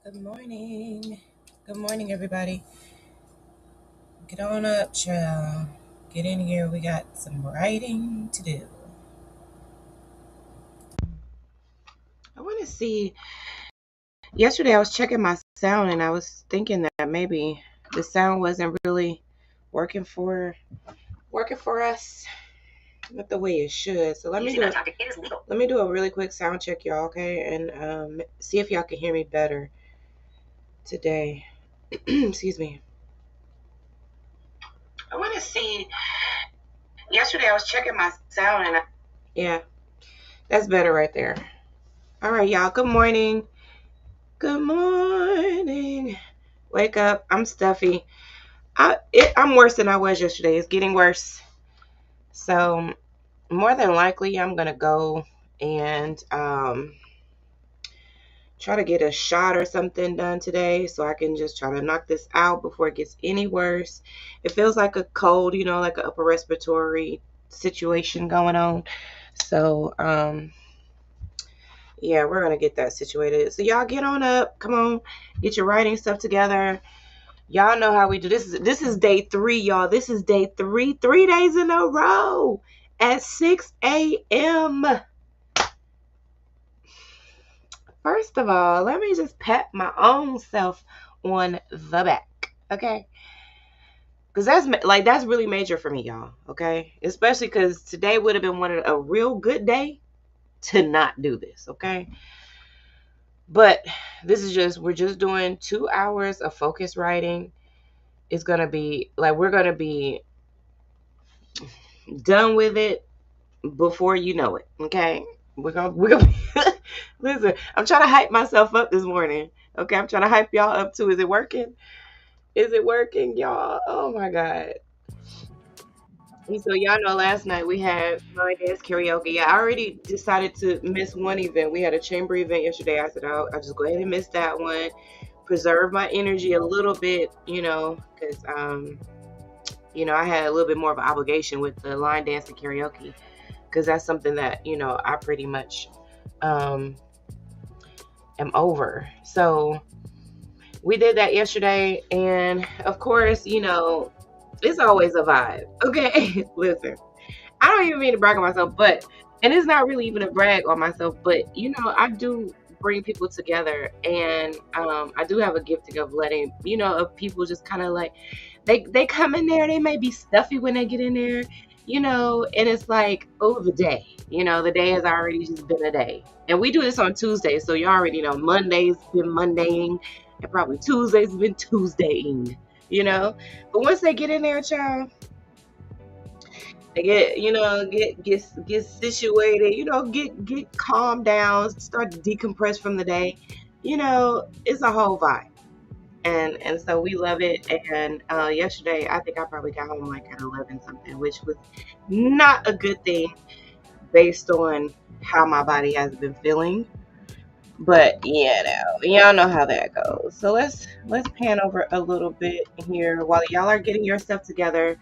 Good morning. Good morning, everybody. Get on up, child. Get in here. We got some writing to do. I want to see. Yesterday, I was checking my sound, and I was thinking that maybe the sound wasn't really working for us, not the way it should. So let me do a really quick sound check, y'all. Okay, and see if y'all can hear me better today. Excuse me. I want to see. Yesterday, I was checking my sound, and yeah, that's better right there. All right, y'all. Good morning. Good morning. Wake up. I'm stuffy. I'm worse than I was yesterday. It's getting worse. So more than likely, I'm gonna go and try to get a shot or something done today, so I can just try to knock this out before it gets any worse. It feels like a cold, like an upper respiratory situation going on. So yeah, we're gonna get that situated. So y'all get on up. Come on, get your writing stuff together. Y'all know how we do. This is day 3, y'all. This is day 3, 3 days in a row at 6 a.m. First of all, let me just pat my own self on the back, okay? Because that's really major for me, y'all. Okay, especially because today would have been a real good day to not do this. Okay. But we're just doing 2 hours of focus writing. It's going to be we're going to be done with it before you know it. Okay. We're gonna listen, I'm trying to hype myself up this morning. Okay. I'm trying to hype y'all up too. Is it working? Is it working, y'all? Oh my God. And so y'all know last night we had my dance karaoke. Yeah, I already decided to miss one event. We had a chamber event yesterday. I said I'll just go ahead and miss that one. Preserve my energy a little bit, because I had a little bit more of an obligation with the line dance and karaoke, because that's something that I pretty much am over. So we did that yesterday, and of course, it's always a vibe. Okay, listen. I don't even mean to brag on myself, and it's not really even a brag on myself, but I do bring people together, and I do have a gifting of letting, of people just kind of like, they come in there, they may be stuffy when they get in there, and it's like, oh, the day, the day has already just been a day. And we do this on Tuesday, so you already know Monday's been Mondaying, and probably Tuesday's been Tuesdaying, But once they get in there, child, they get situated, get calmed down, start to decompress from the day. It's a whole vibe. And so we love it. And yesterday, I think I probably got home like at 11 something, which was not a good thing based on how my body has been feeling. But y'all know how that goes. So let's pan over a little bit here while y'all are getting your stuff together.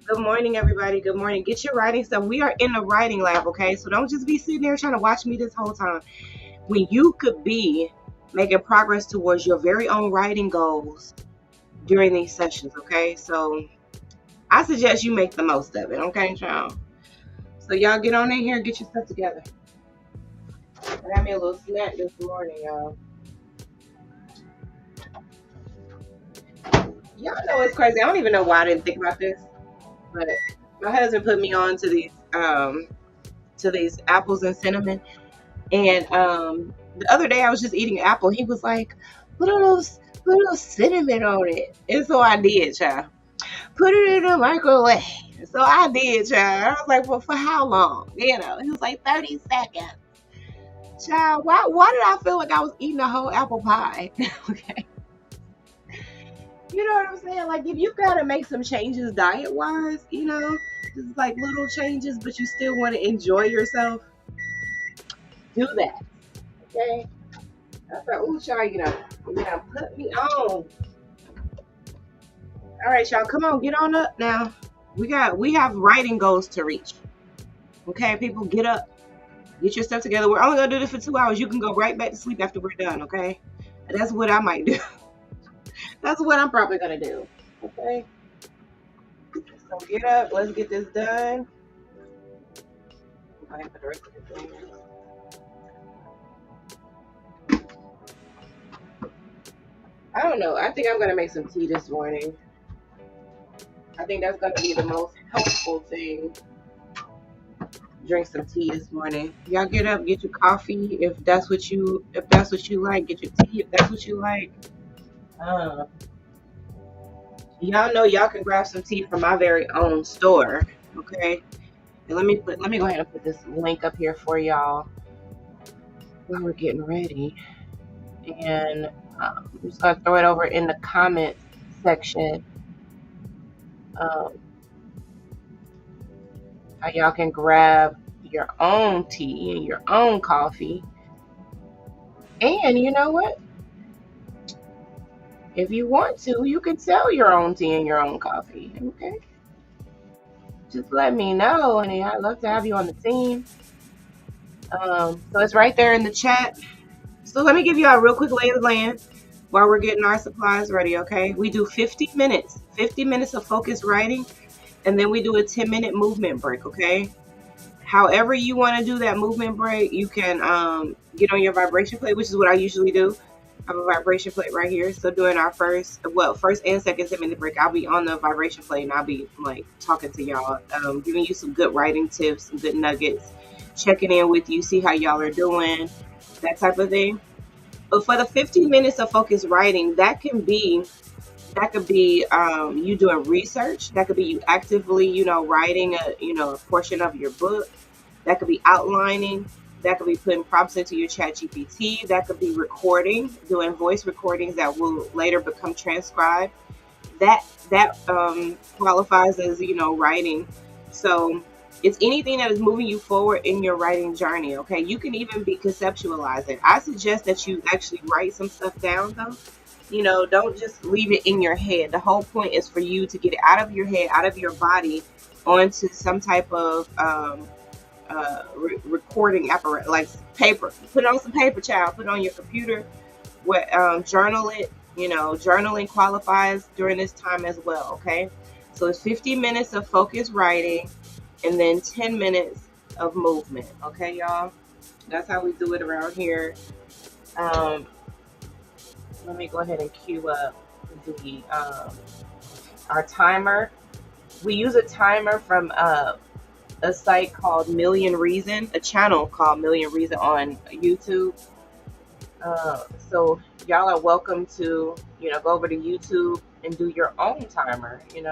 Good morning, everybody. Good morning. Get your writing stuff. We are in the writing lab, okay? So don't just be sitting there trying to watch me this whole time. When you could be making progress towards your very own writing goals during these sessions, okay? So I suggest you make the most of it, okay, child? So y'all get on in here and get your stuff together. I got me a little snack this morning, y'all. Y'all know it's crazy. I don't even know why I didn't think about this, but my husband put me on to these apples and cinnamon. And the other day I was just eating an apple. He was like, put a little cinnamon on it. And so I did, child. Put it in the microwave. So I did, child. I was like, well, for how long? He was like 30 seconds. Child, why did I feel like I was eating a whole apple pie? Okay. You know what I'm saying? Like, if you gotta make some changes diet wise, just like little changes, but you still want to enjoy yourself, do that. Okay. I thought, oh, y'all, put me on. All right, y'all, come on, get on up now. We have writing goals to reach. Okay, people, get up, get your stuff together. We're only gonna do this for 2 hours. You can go right back to sleep after we're done. Okay, That's what I might do. That's what I'm probably gonna do. Okay. So get up. Let's get this done. I have the rest of the thing. I don't know. I think I'm gonna make some tea this morning. I think that's gonna be the most helpful thing. Drink some tea this morning. Y'all get up, get your coffee if that's what you like. Get your tea if that's what you like. Uh, y'all know y'all can grab some tea from my very own store. Okay. And let me go ahead and put this link up here for y'all while we're getting ready. And I'm just gonna throw it over in the comments section. Um, how y'all can grab your own tea and your own coffee. And you know what? If you want to, you can sell your own tea and your own coffee. Okay. Just let me know, honey. I'd love to have you on the team. So it's right there in the chat. So let me give you a real quick lay of the land while we're getting our supplies ready, okay? We do 50 minutes of focused writing, and then we do a 10-minute movement break, okay? However you want to do that movement break, you can get on your vibration plate, which is what I usually do. I have a vibration plate right here. So during our first and second 10-minute break, I'll be on the vibration plate and I'll be like talking to y'all, giving you some good writing tips, some good nuggets, checking in with you, see how y'all are doing, that type of thing. But for the 15 minutes of focused writing, that could be you doing research. That could be you actively, writing a portion of your book. That could be outlining. That could be putting prompts into your chat GPT. That could be recording, doing voice recordings that will later become transcribed. That qualifies as, writing. So it's anything that is moving you forward in your writing journey. Okay. You can even be conceptualizing. I suggest that you actually write some stuff down though. Don't just leave it in your head. The whole point is for you to get it out of your head, out of your body, onto some type of recording apparatus, like paper. Put it on some paper, child. Put it on your computer. Journal it. Journaling qualifies during this time as well. Okay, so it's 50 minutes of focused writing, and then 10 minutes of movement. Okay, y'all. That's how we do it around here. Let me go ahead and cue up the our timer. We use a timer from a site called Million Reason, a channel called Million Reason on YouTube. So y'all are welcome to, go over to YouTube and do your own timer, and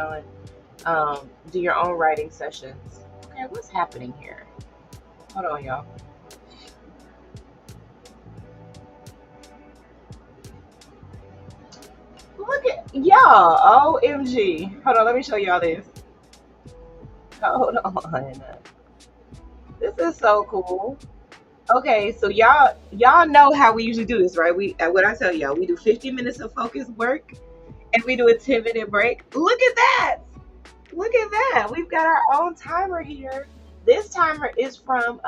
do your own writing sessions. Okay, what's happening here? Hold on, y'all. Look at y'all. OMG. Hold on, let me show y'all this. Hold on. This is so cool. Okay, so y'all know how we usually do this, right? What I tell y'all, we do 50 minutes of focused work and we do a 10-minute break. Look at that. Look at that. We've got our own timer here. This timer is from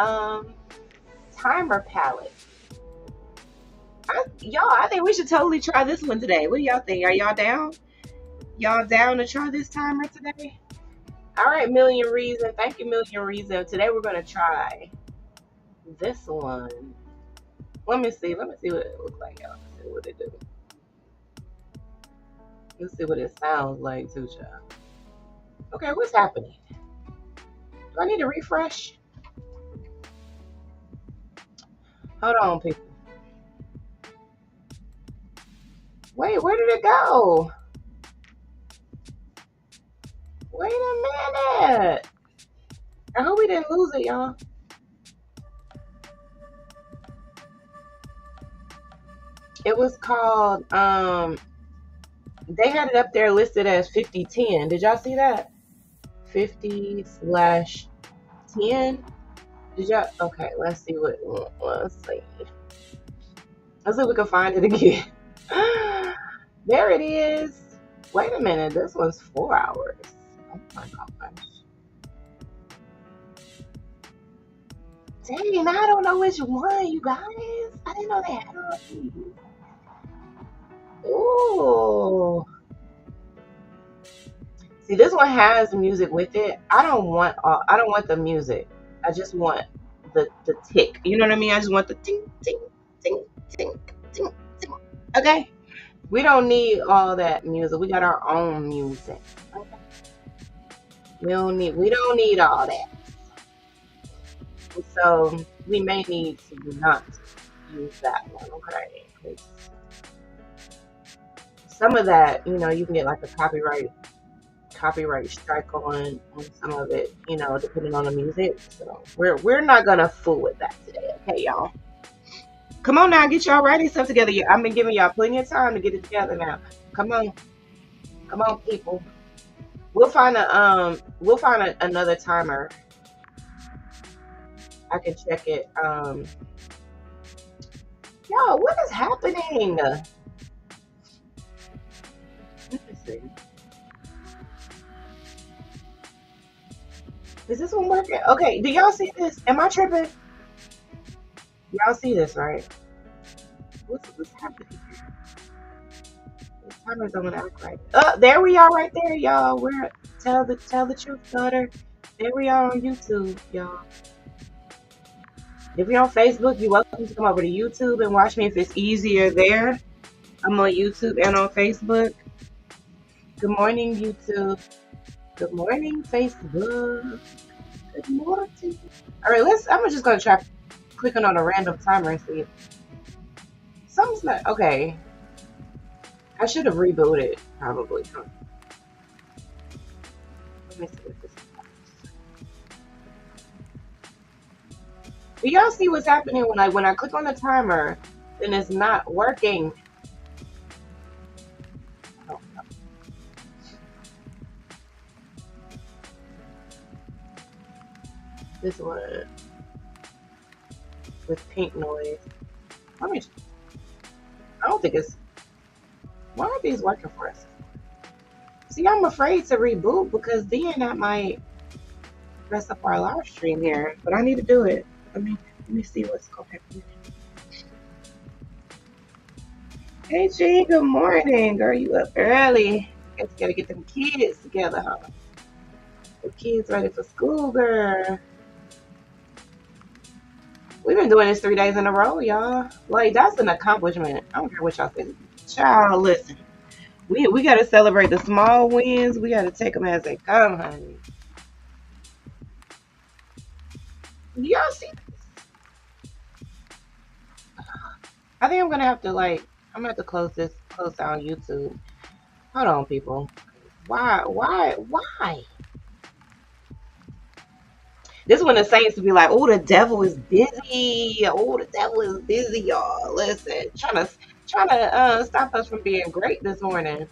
Timer Palette. I think we should totally try this one today. What do y'all think? Are y'all down? Y'all down to try this timer today? All right, Million Reason. Thank you, Million Reason. Today we're going to try this one. Let me see what it looks like, y'all. Let's see what it do. Let's see what it sounds like too, child. Okay, what's happening? Do I need to refresh? Hold on, people. Wait, where did it go? Wait a minute. I hope we didn't lose it, y'all. It was called, they had it up there listed as 5010. Did y'all see that? 50/10. Did y'all? Okay, let's see what, let's see. Let's see if we can find it again. There it is. Wait a minute, this one's 4 hours. Oh my gosh. Dang, I don't know which one, you guys. I didn't know they had all these. See, this one has music with it. I don't want the music. I just want the tick. You know what I mean? I just want the ting ting ting ting ting ting. Okay. We don't need all that music. We got our own music. Okay. We don't need all that. So we may need to not use that one, okay? 'Cause some of that, you can get like a copyright strike on some of it, depending on the music. So we're not gonna fool with that today, okay, y'all. Come on now, get y'all writing stuff together. I've been giving y'all plenty of time to get it together now. Come on, people. We'll find another timer. I can check it. Yo, what is happening? Let me see. Is this one working? Okay, do y'all see this? Am I tripping? Y'all see this, right? What's happening here? This timer's don't act right. There we are right there, y'all. We're tell the truth, daughter. There we are on YouTube, y'all. If you're on Facebook, you're welcome to come over to YouTube and watch me if it's easier there. I'm on YouTube and on Facebook. Good morning, YouTube. Good morning, Facebook. Good morning. All right, I'm just gonna try clicking on a random timer and see if something's not okay. I should have rebooted probably. Let me see what this is. Do y'all see what's happening when I click on the timer, then it's not working? Oh, no. This one with pink noise. I don't think it's. Why aren't these working for us? See, I'm afraid to reboot because then that might mess up our live stream here. But I need to do it. Let me see what's going to happen. Hey G, good morning. Girl, you up early. Guess you gotta get them kids together, huh? The kids ready for school, girl. We've been doing this 3 days in a row, y'all. Like, that's an accomplishment. I don't care what y'all think. Child, listen. We gotta celebrate the small wins. We gotta take them as they come, honey. Y'all see this? I think I'm gonna have to I'm gonna have to close down YouTube. Hold on, people. Why? This one the saints to be like, oh, the devil is busy. Oh, the devil is busy, y'all. Listen, trying to stop us from being great this morning.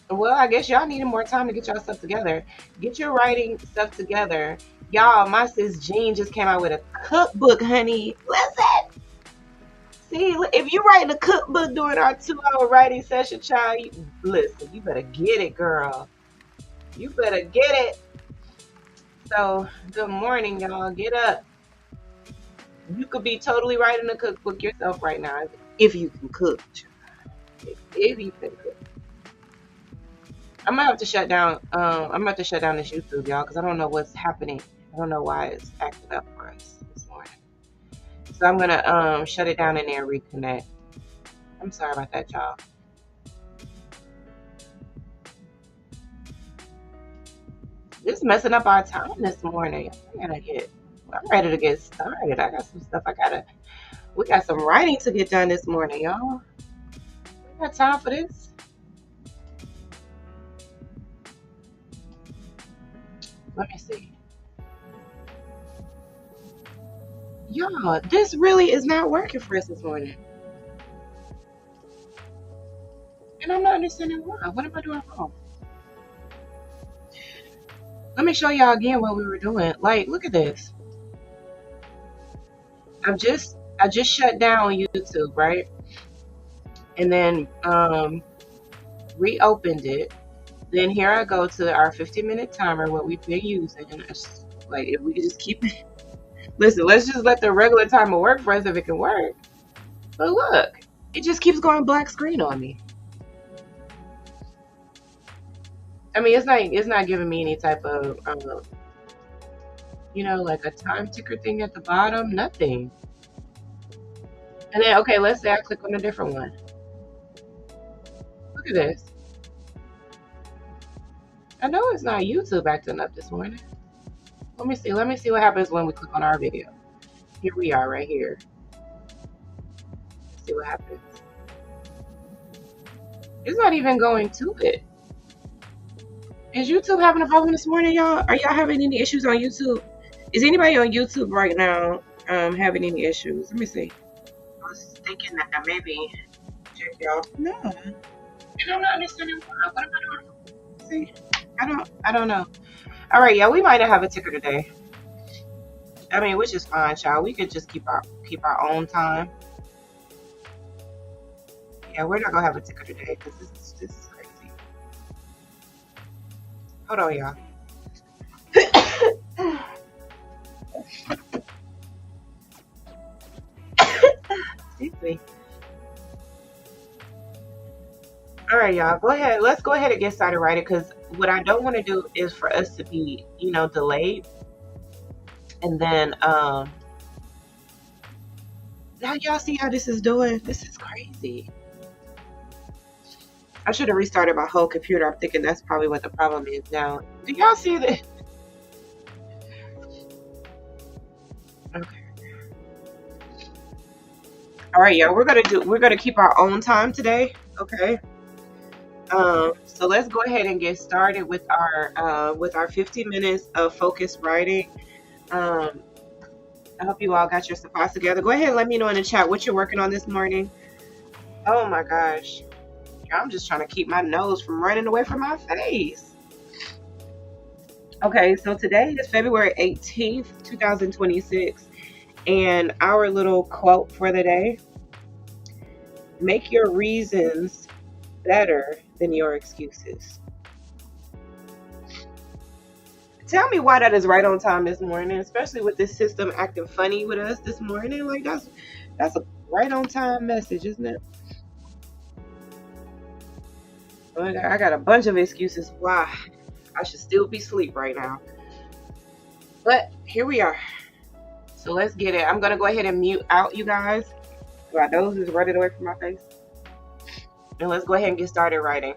Well, I guess y'all needed more time to get y'all stuff together. Get your writing stuff together. Y'all, my sis Jean just came out with a cookbook, honey. Listen. See, if you writing a cookbook during our 2-hour writing session, child, listen, you better get it, girl. You better get it. So, good morning, y'all. Get up. You could be totally writing a cookbook yourself right now if you can cook. If you can cook. I'm gonna have to shut down. I'm gonna have to shut down this YouTube, y'all, because I don't know what's happening. I don't know why it's acting up for us this morning. So I'm gonna shut it down and then reconnect. I'm sorry about that, y'all. This is messing up our time this morning. I'm ready to get started. I got some stuff we got some writing to get done this morning, y'all. We got time for this. Let me see. Y'all, this really is not working for us this morning. And I'm not understanding why. What am I doing wrong? Let me show y'all again what we were doing. Like, look at this. I just shut down YouTube, right? And then reopened it. Then here I go to our 15-minute timer, what we've been using. And like, if we could just keep it. Listen, let's just let the regular timer work for us if it can work. But look, it just keeps going black screen on me. I mean, it's not giving me any type of like a time ticker thing at the bottom. Nothing. And then okay, let's say I click on a different one. Look at this. I know it's not YouTube acting up this morning. Let me see. Let me see what happens when we click on our video. Here we are, right here. Let's see what happens. It's not even going to it. Is YouTube having a problem this morning, y'all? Are y'all having any issues on YouTube? Is anybody on YouTube right now having any issues? Let me see. I was thinking that maybe check y'all. No. And I'm not understanding why. What am I doing? See, I don't know. All right, yeah, we might not have a ticker today. I mean, which is fine, child. We could just keep our own time. Yeah, we're not gonna have a ticker today because this is crazy. Hold on, y'all. Excuse me. All right, y'all. Go ahead. Let's go ahead and get started writing because what I don't want to do is for us to be, delayed. And then, now y'all see how this is doing? This is crazy. I should have restarted my whole computer. I'm thinking that's probably what the problem is now. Do y'all see this? Okay. All right, y'all. We're gonna keep our own time today. Okay. So let's go ahead and get started with our 15 minutes of focused writing. Um, I hope you all got your supplies together. Go ahead and let me know in the chat what you're working on this morning. Oh my gosh. I'm just trying to keep my nose from running away from my face. Okay, so today is February 18th, 2026, and our little quote for the day: make your reasons better than your excuses. Tell me why that is right on time this morning, especially with this system acting funny with us this morning. Like that's a right on time message, isn't it? I got a bunch of excuses why I should still be asleep right now. But here we are. So let's get it. I'm gonna go ahead and mute out you guys. My nose is running away from my face. And let's go ahead and get started writing.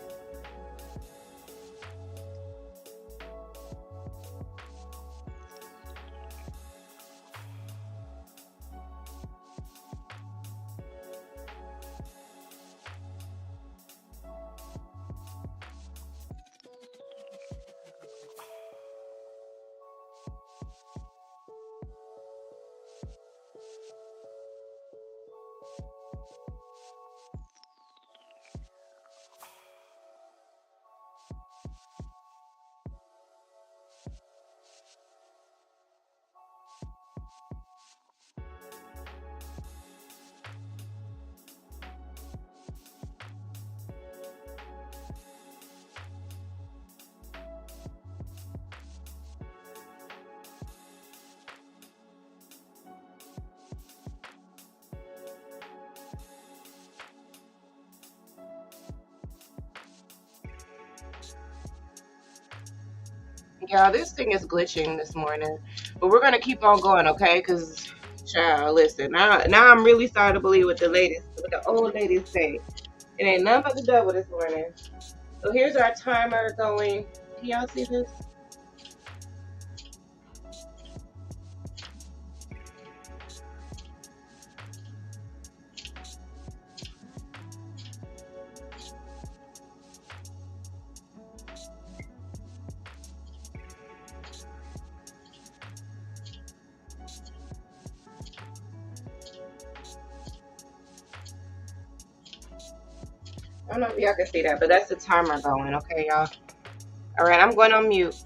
Yeah, this thing is glitching this morning, but we're gonna keep on going, okay? Cause, child, listen. Now I'm really starting to believe what the old ladies say. It ain't nothing but the devil this morning. So here's our timer going. Can y'all see this? I don't know if y'all can see that, but that's the timer going, okay, y'all? All right, I'm going on mute.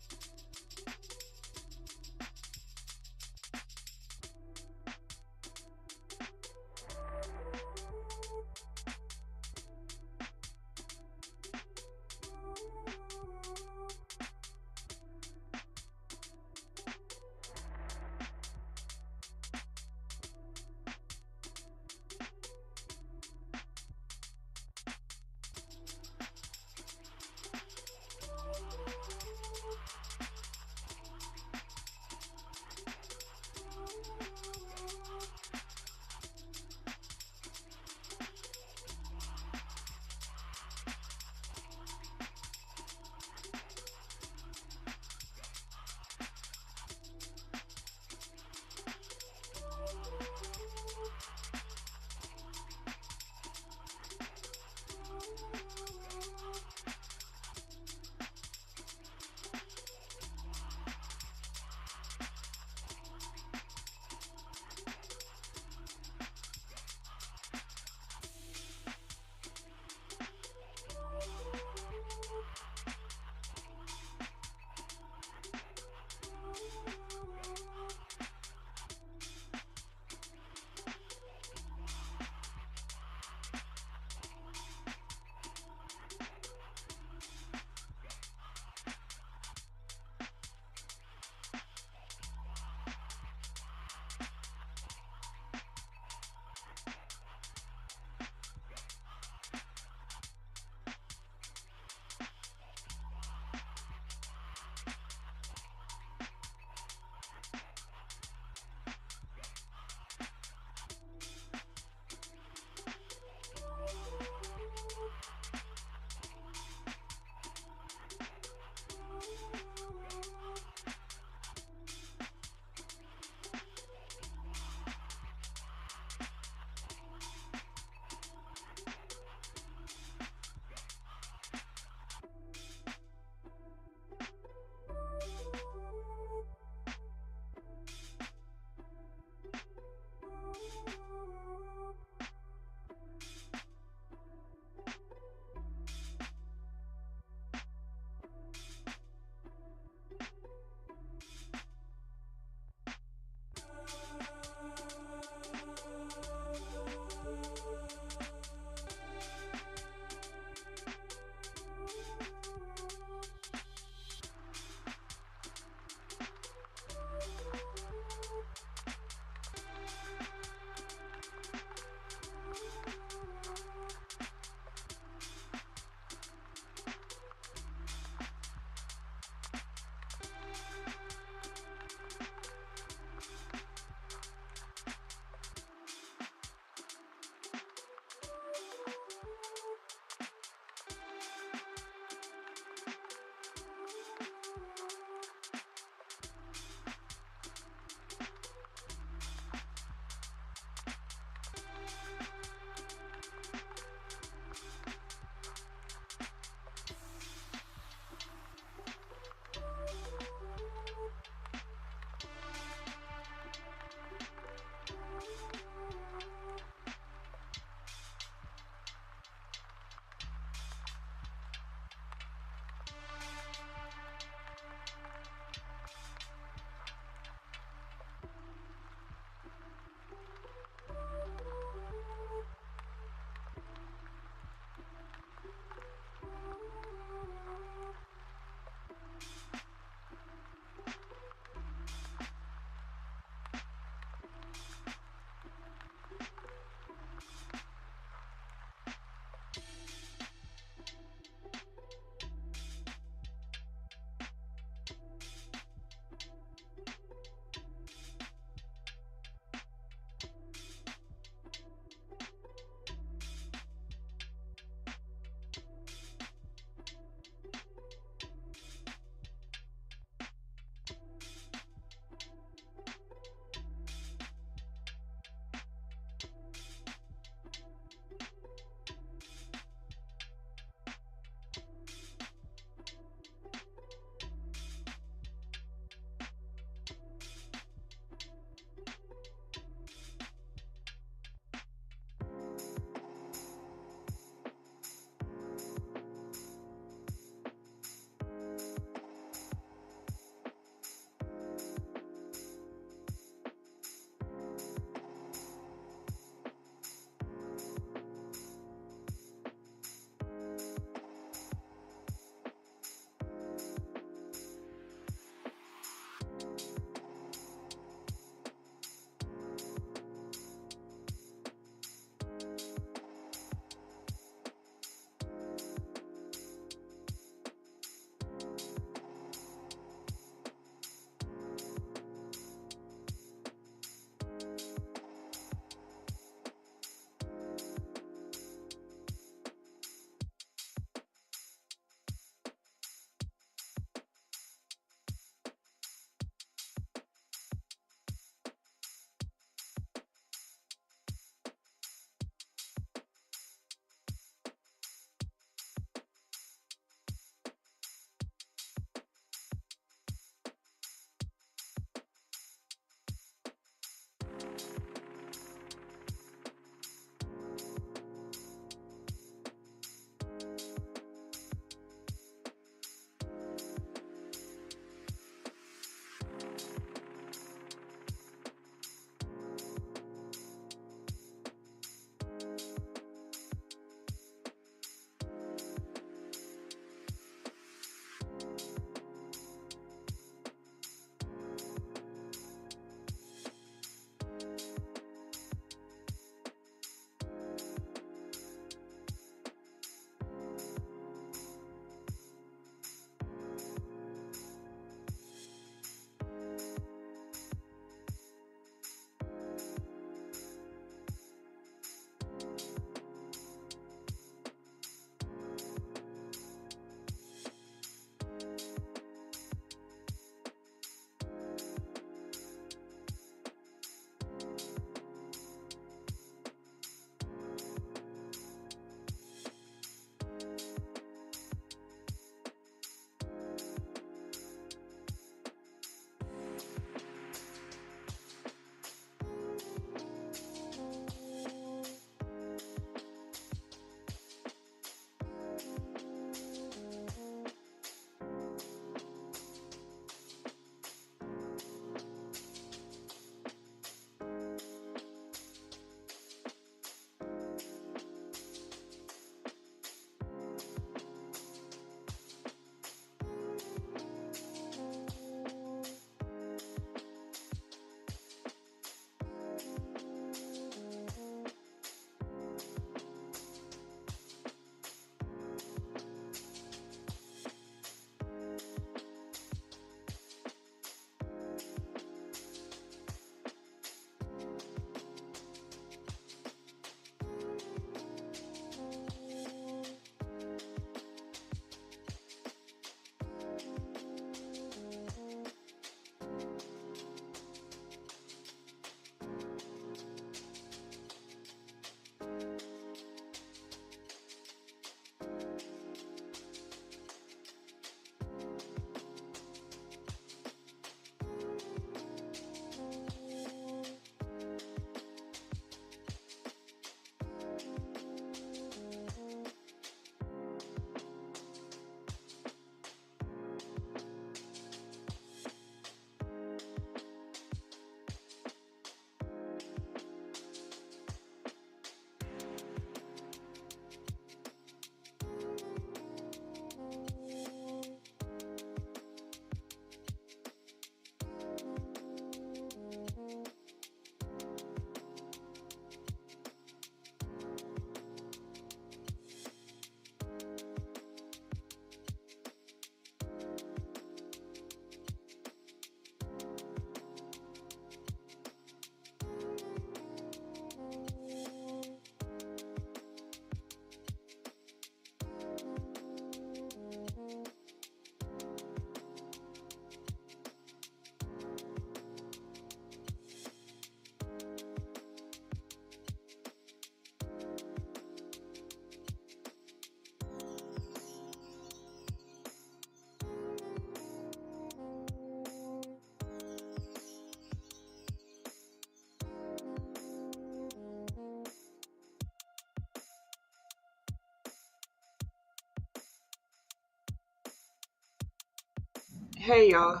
Hey y'all.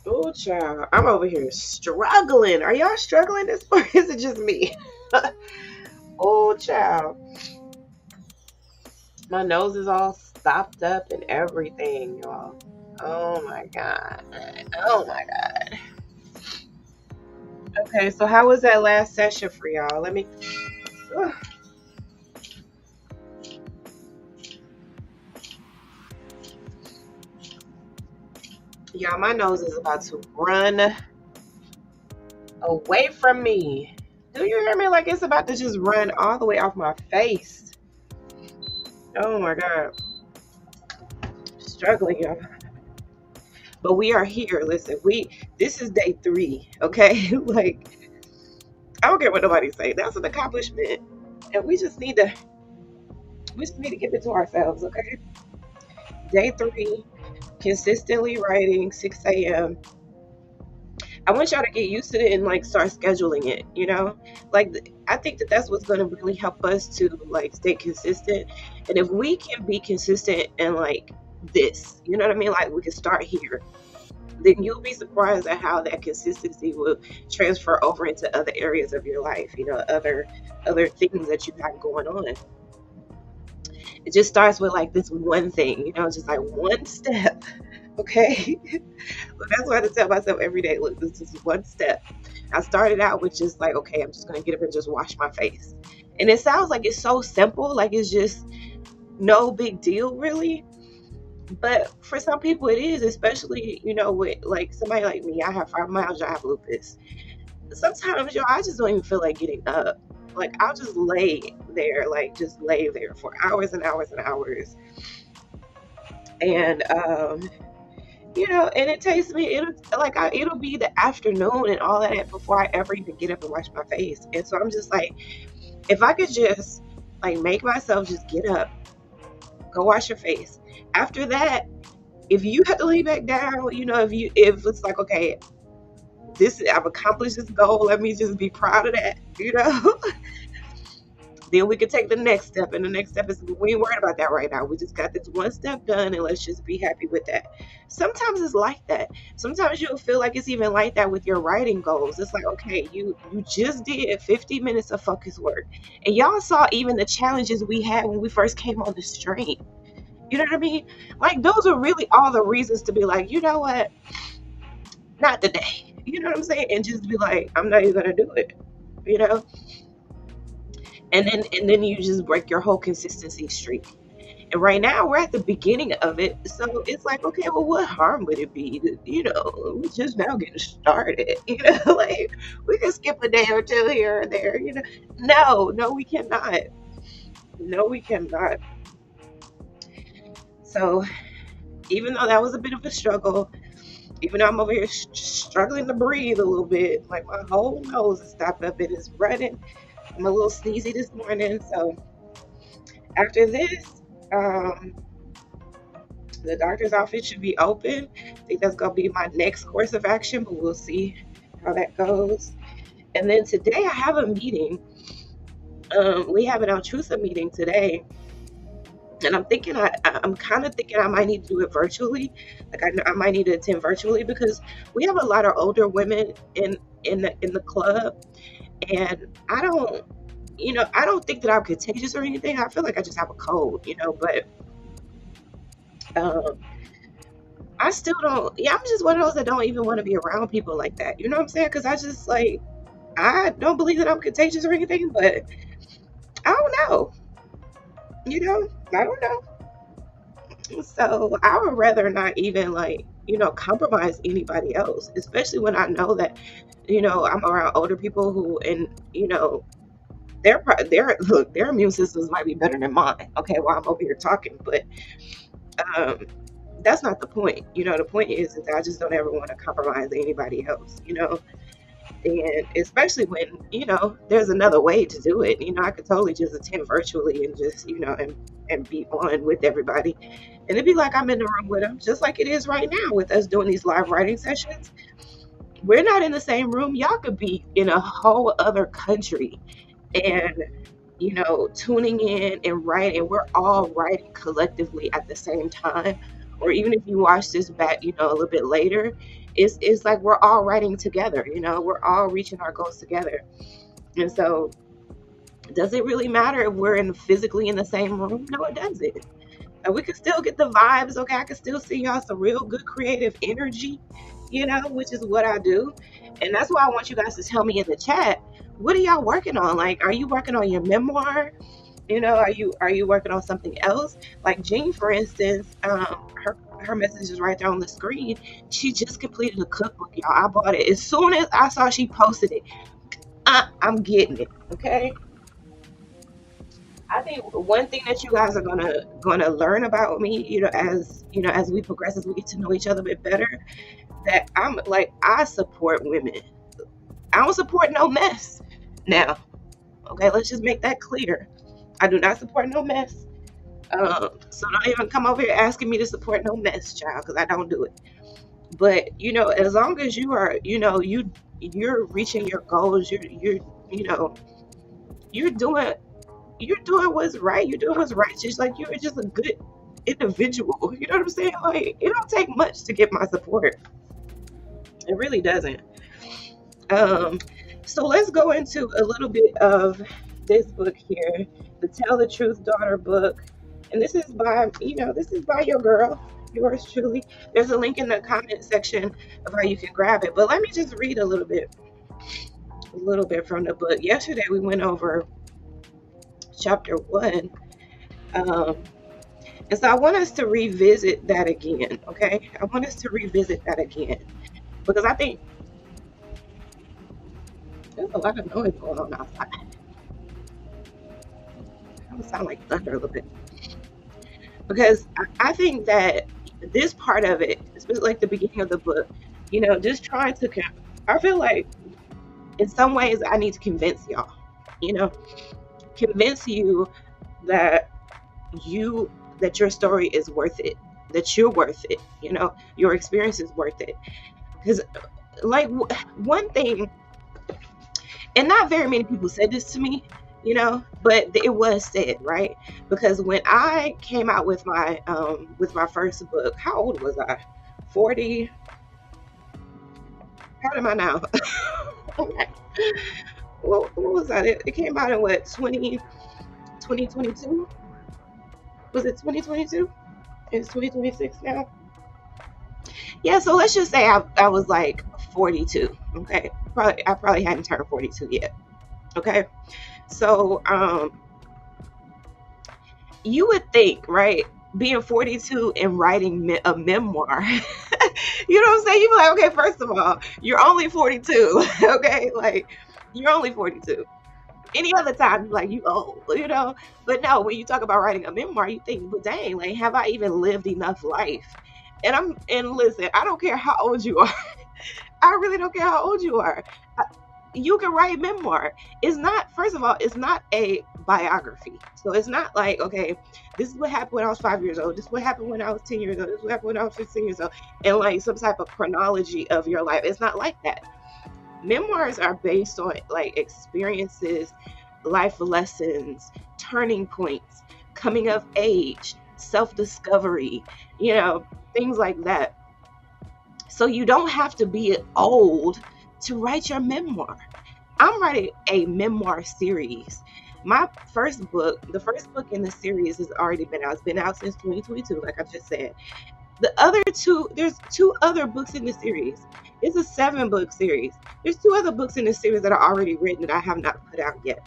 Oh child. I'm over here struggling. Are y'all struggling this or is it just me? Oh child. My nose is all stopped up and everything, y'all. Oh my god. Oh my god. Okay, so how was that last session for y'all? Let me ugh. Y'all, my nose is about to run away from me. Do you hear me? Like it's about to just run all the way off my face. Oh my god. Struggling, y'all. But we are here. Listen, this is day 3, okay? Like, I don't care what nobody say. That's an accomplishment. And we just need to give it to ourselves, okay? Day 3, consistently writing 6 a.m. I want y'all to get used to it and like start scheduling it, you know? Like I think that that's what's going to really help us to like stay consistent. And if we can be consistent and like this, you know what I mean? Like we can start here. Then you'll be surprised at how that consistency will transfer over into other areas of your life, you know, other things that you got going on. It just starts with like this one thing, you know, just like one step. Okay. So that's what I tell myself every day. Look, this is one step. I started out with just like, okay, I'm just gonna get up and just wash my face. And it sounds like it's so simple, like it's just no big deal really. But for some people it is, especially, you know, with like somebody like me. I have fibromyalgia, I have lupus. Sometimes, I just don't even feel like getting up. Like I'll just lay there, like just lay there for hours and hours and hours. And and it takes me it'll be the afternoon and all of that before I ever even get up and wash my face. And so I'm just like, if I could just like make myself just get up, go wash your face. After that, if you have to lay back down, if it's like, okay, this I've accomplished this goal, let me just be proud of that. Then we can take the next step, and the next step is we ain't worried about that right now. We just got this one step done, and let's just be happy with that. Sometimes it's like that. Sometimes you'll feel like it's even like that with your writing goals. It's like, okay, you just did 50 minutes of focus work, and y'all saw even the challenges we had when we first came on the stream. You know what I mean? Like those are really all the reasons to be like, you know what? Not today. You know what I'm saying? And just be like, I'm not even gonna do it. You know? And then you just break your whole consistency streak. And right now we're at the beginning of it, so it's like, okay, well, what harm would it be? We're just now getting started. Like we can skip a day or two here or there. No, we cannot. No, we cannot. So even though that was a bit of a struggle, even though I'm over here struggling to breathe a little bit, like my whole nose is stopped up, it is running. I'm a little sneezy this morning, so after this, the doctor's office should be open. I think that's gonna be my next course of action, but we'll see how that goes. And then today I have a meeting. We have an Altrusa meeting today, and I'm kind of thinking I might need to do it virtually. Like I might need to attend virtually because we have a lot of older women in the club, and I don't think that I'm contagious or anything. I feel like I just have a cold, but um, I still don't. Yeah, I'm just one of those that don't even want to be around people like that. You know what I'm saying? Because I just like I don't believe that I'm contagious or anything, but I don't know. I don't know. So I would rather not even like compromise anybody else, especially when I know that I'm around older people who and their immune systems might be better than mine. Okay, while I'm over here talking, but um, that's not the point. The point is that I just don't ever want to compromise anybody else. And especially when there's another way to do it. I could totally just attend virtually and just and be on with everybody, and it'd be like I'm in the room with them, just like it is right now with us doing these live writing sessions. We're not in the same room. Y'all could be in a whole other country and tuning in and writing. We're all writing collectively at the same time or even if you watch this back, a little bit later, it's like we're all writing together. We're all reaching our goals together. And so, does it really matter if we're physically in the same room? No, it doesn't. We can still get the vibes. Okay, I can still see y'all some real good creative energy, which is what I do. And that's why I want you guys to tell me in the chat, what are y'all working on? Like, are you working on your memoir? Are you working on something else? Like Jean, for instance, her message is right there on the screen. She just completed a cookbook, y'all. I bought it as soon as I saw she posted it. I'm getting it. Okay. I think one thing that you guys are gonna learn about me, as we progress, as we get to know each other a bit better, that I'm like, I support women. I don't support no mess. Now, okay, let's just make that clear. I do not support no mess. So don't even come over here asking me to support no mess, child, because I don't do it. But as long as you are, you're reaching your goals, you're doing what's right. You're doing what's righteous. Like, you're just a good individual. You know what I'm saying? Like, it don't take much to get my support. It really doesn't. So let's go into a little bit of this book here, the Tell the Truth Daughter book. And this is by your girl, yours truly. There's a link in the comment section of how you can grab it. But let me just read a little bit from the book. Yesterday we went over chapter 1. And so I want us to revisit that again, okay? I want us to revisit that again. Because I think there's a lot of noise going on outside. It would sound like thunder a little bit. Because I think that this part of it, especially like the beginning of the book, just trying to, I feel like in some ways I need to convince y'all, convince you that your story is worth it, that you're worth it, your experience is worth it. Because like one thing, and not very many people said this to me, but it was said, right? Because when I came out with my first book, how old was I? 40? How am I now? Okay. Well, what was that? It came out in what, 2022? Was it 2022? It's 2026 now. Yeah, so let's just say I was like 42. Okay, I probably hadn't turned 42 yet. Okay, so you would think, right, being 42 and writing a memoir, you know what I'm saying? You'd be like, okay, first of all, you're only 42. Okay, like, you're only 42. Any other time, like, you old, But no, when you talk about writing a memoir, you think, well, dang, like, have I even lived enough life? And listen, I don't care how old you are. I really don't care how old you are. You can write memoir. It's not, first of all, it's not a biography. So it's not like, okay, this is what happened when I was 5 years old. This is what happened when I was 10 years old. This is what happened when I was 15 years old. And like some type of chronology of your life. It's not like that. Memoirs are based on like experiences, life lessons, turning points, coming of age, self-discovery, things like that. So you don't have to be old to write your memoir. I'm writing a memoir series. My first book, the first book in the series has already been out. It's been out since 2022, like I just said. The other two, there's 2 other books in the series. It's a 7-book series. There's 2 other books in the series that are already written that I have not put out yet.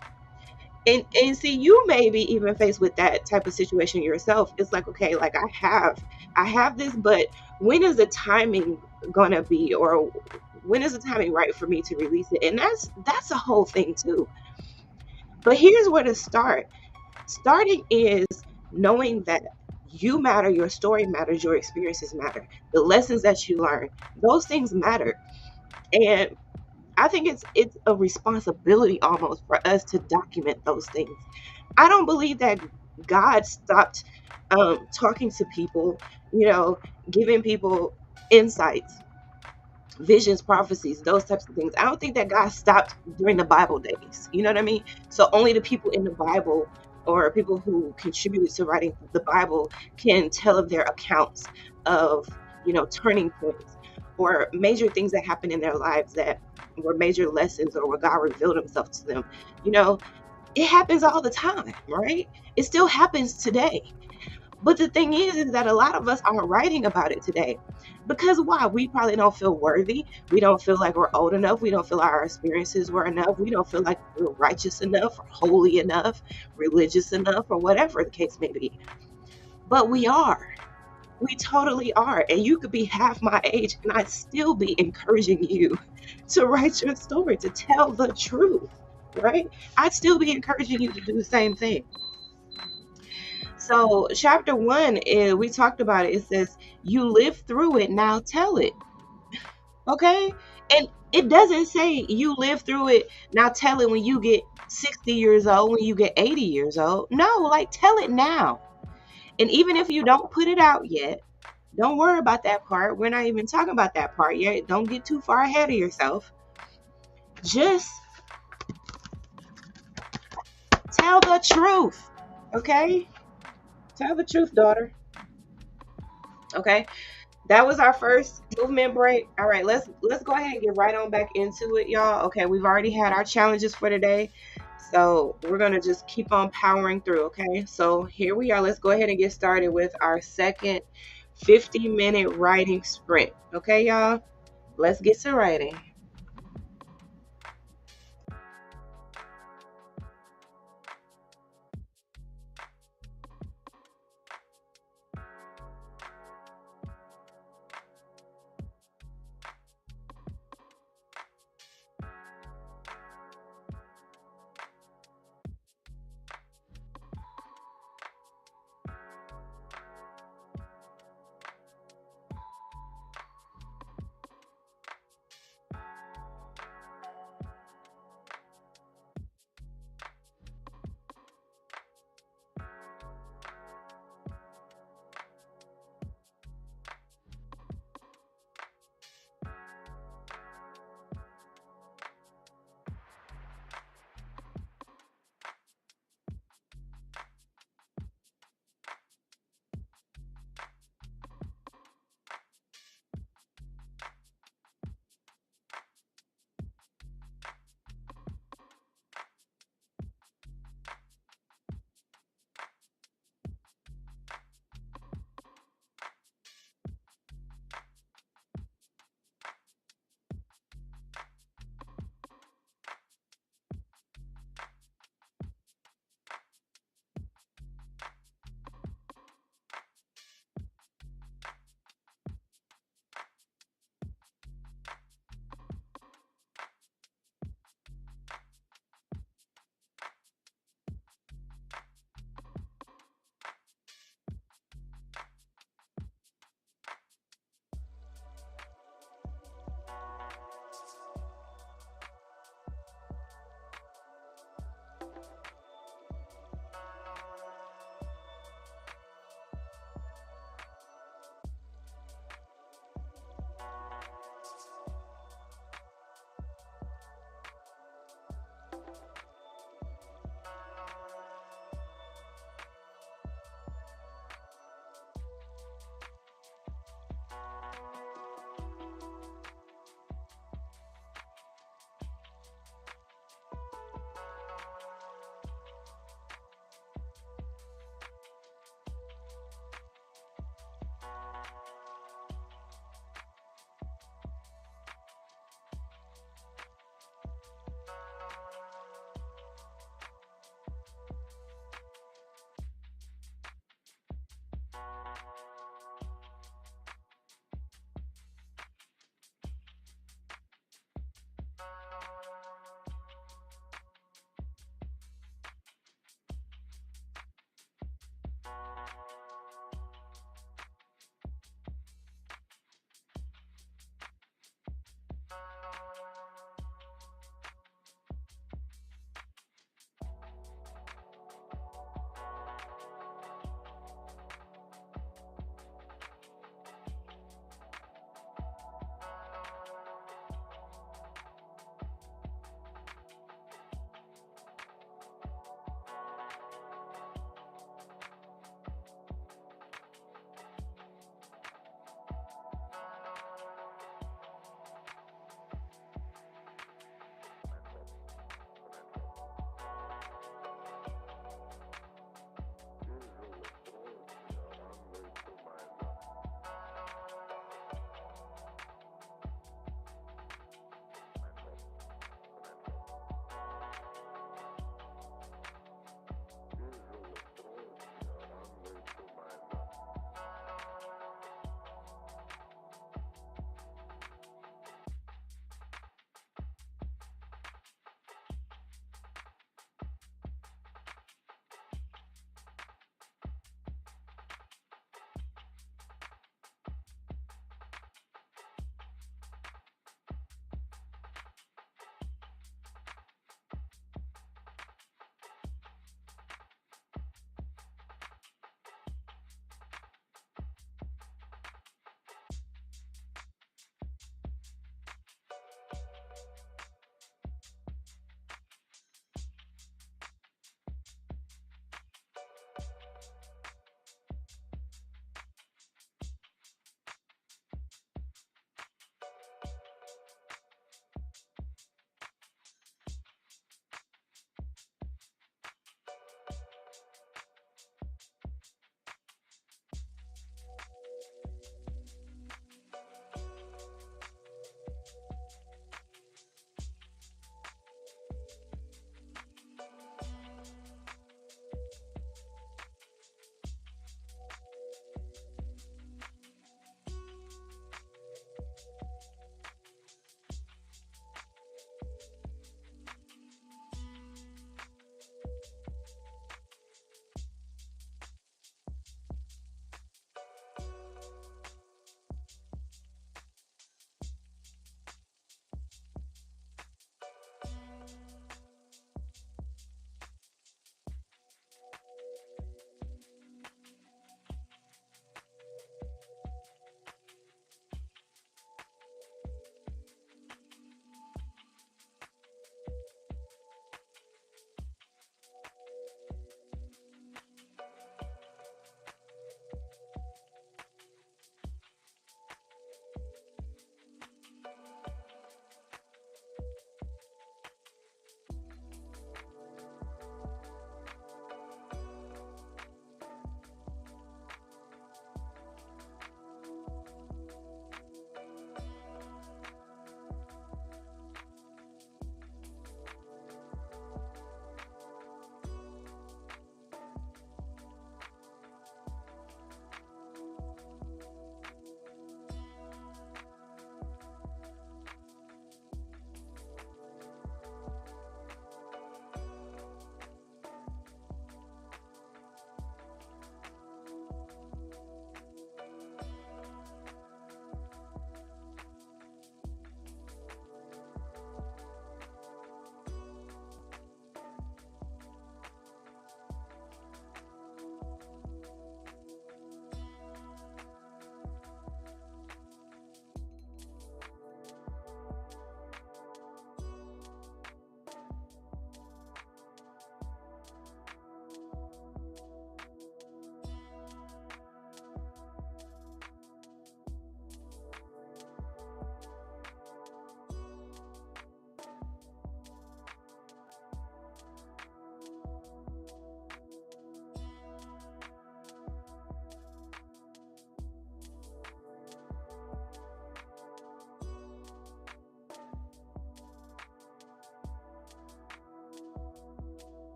And see, you may be even faced with that type of situation yourself. It's like, okay, like I have this, but when is the timing gonna be, or when is the timing right for me to release it? And that's a whole thing too. But here's where to start. Starting is knowing that you matter, your story matters, your experiences matter, the lessons that you learn, those things matter. And I think it's a responsibility almost for us to document those things. I don't believe that God stopped talking to people, giving people insights, visions, prophecies, those types of things. I don't think that God stopped during the Bible days. You know what I mean? So only the people in the Bible or people who contributed to writing the Bible can tell of their accounts of, turning points or major things that happened in their lives that were major lessons or where God revealed himself to them. You know, it happens all the time, right? It still happens today. But the thing is that a lot of us aren't writing about it today. Because why? We probably don't feel worthy. We don't feel like we're old enough. We don't feel like our experiences were enough. We don't feel like we're righteous enough or holy enough, religious enough, or whatever the case may be. But we are. We totally are. And you could be half my age and I'd still be encouraging you to write your story, to tell the truth, right? I'd still be encouraging you to do the same thing. So, chapter one, we talked about it. It says, you live through it, now tell it. Okay? And it doesn't say you live through it, now tell it when you get 60 years old, when you get 80 years old. No, like tell it now. And even if you don't put it out yet, don't worry about that part. We're not even talking about that part yet. Don't get too far ahead of yourself. Just tell the truth. Okay? Tell the truth, daughter. Okay? That was our first movement break. All right, let's go ahead and get right on back into it, y'all. Okay, we've already had our challenges for today. So we're gonna just keep on powering through, okay? So here we are. Let's go ahead and get started with our second 50-minute writing sprint. Okay, y'all? Let's get to writing.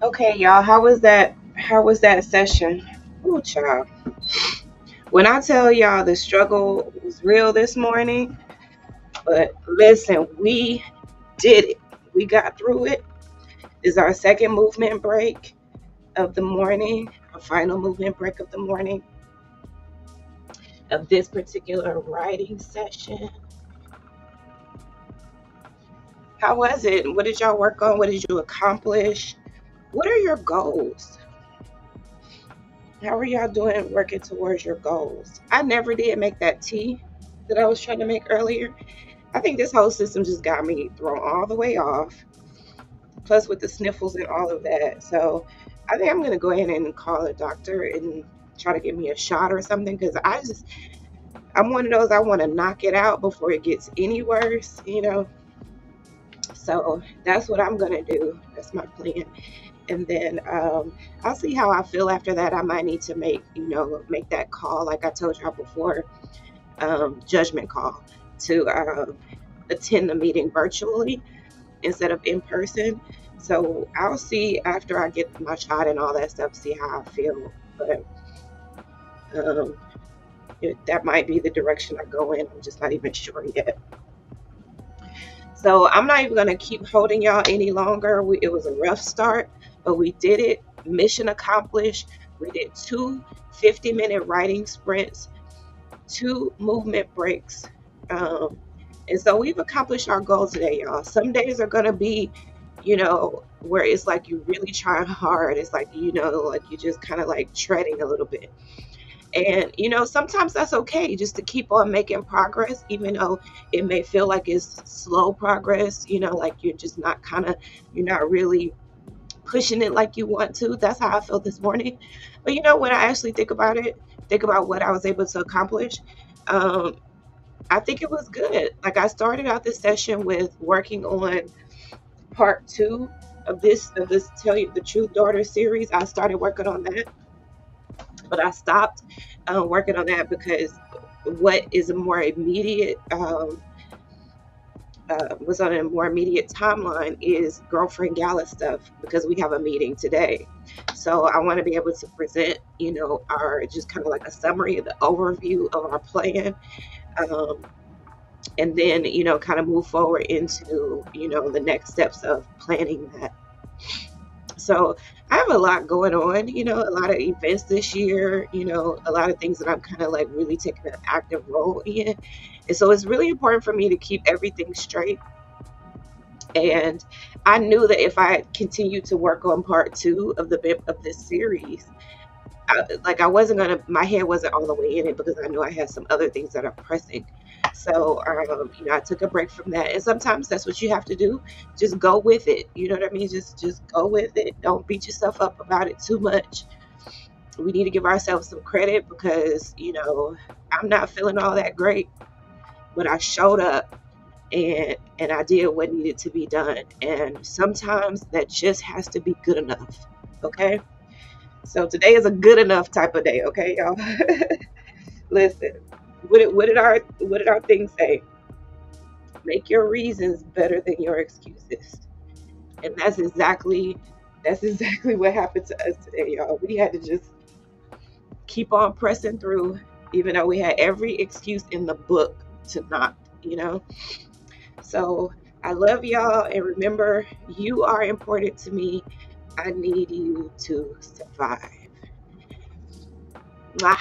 Okay, y'all, how was that? How was that session? Ooh, child. When I tell y'all the struggle was real this morning, but listen, we did it. We got through it. This is our second movement break of the morning, our final movement break of the morning of this particular writing session. How was it? What did y'all work on? What did you accomplish? What are your goals? How are y'all doing working towards your goals? I never did make that tea that I was trying to make earlier. I think this whole system just got me thrown all the way off. plus with the sniffles and all of that. So I think I'm going to go ahead and call a doctor and try to give me a shot or something, because I'm one of those, I want to knock it out before it gets any worse. So that's what I'm going to do. That's my plan. And then I'll see how I feel after that. I might need to make that call, like I told y'all before, judgment call to attend the meeting virtually instead of in person. So I'll see after I get my shot and all that stuff, see how I feel. But um, that might be the direction I go in. I'm just not even sure yet. So I'm not even going to keep holding y'all any longer. It was a rough start, but we did it. Mission accomplished. We did two 50-minute writing sprints, two movement breaks. Um, and so we've accomplished our goal today, y'all. Some days are going to be, where it's like you really trying hard. It's like, like you just kind of like treading a little bit. And, sometimes that's okay just to keep on making progress, even though it may feel like it's slow progress, like you're not really pushing it like you want to. That's how I felt this morning. But, when I actually think about it, think about what I was able to accomplish, um, I think it was good. Like, I started out this session with working on part two of this Tell You the Truth Daughter series. I started working on that, but I stopped working on that because what is a more immediate was on a more immediate timeline is girlfriend gala stuff, because we have a meeting today. So I want to be able to present, our just kind of like a summary, the overview of our plan, um, and then kind of move forward into the next steps of planning that. So I have a lot going on, a lot of events this year, a lot of things that I'm kind of like really taking an active role in. And so it's really important for me to keep everything straight. And I knew that if I continued to work on part two of this series, I wasn't gonna, my head wasn't all the way in it, because I knew I had some other things that are pressing. So I took a break from that, and sometimes that's what you have to do. Just go with it. You know what I mean? Just go with it. Don't beat yourself up about it too much. We need to give ourselves some credit, because I'm not feeling all that great, but I showed up and I did what needed to be done. And sometimes that just has to be good enough. Okay. So today is a good enough type of day, okay, y'all? Listen, what did our thing say? Make your reasons better than your excuses. And that's exactly what happened to us today, y'all. We had to just keep on pressing through, even though we had every excuse in the book to not. So I love y'all, and remember, you are important to me. I need you to survive. Mwah.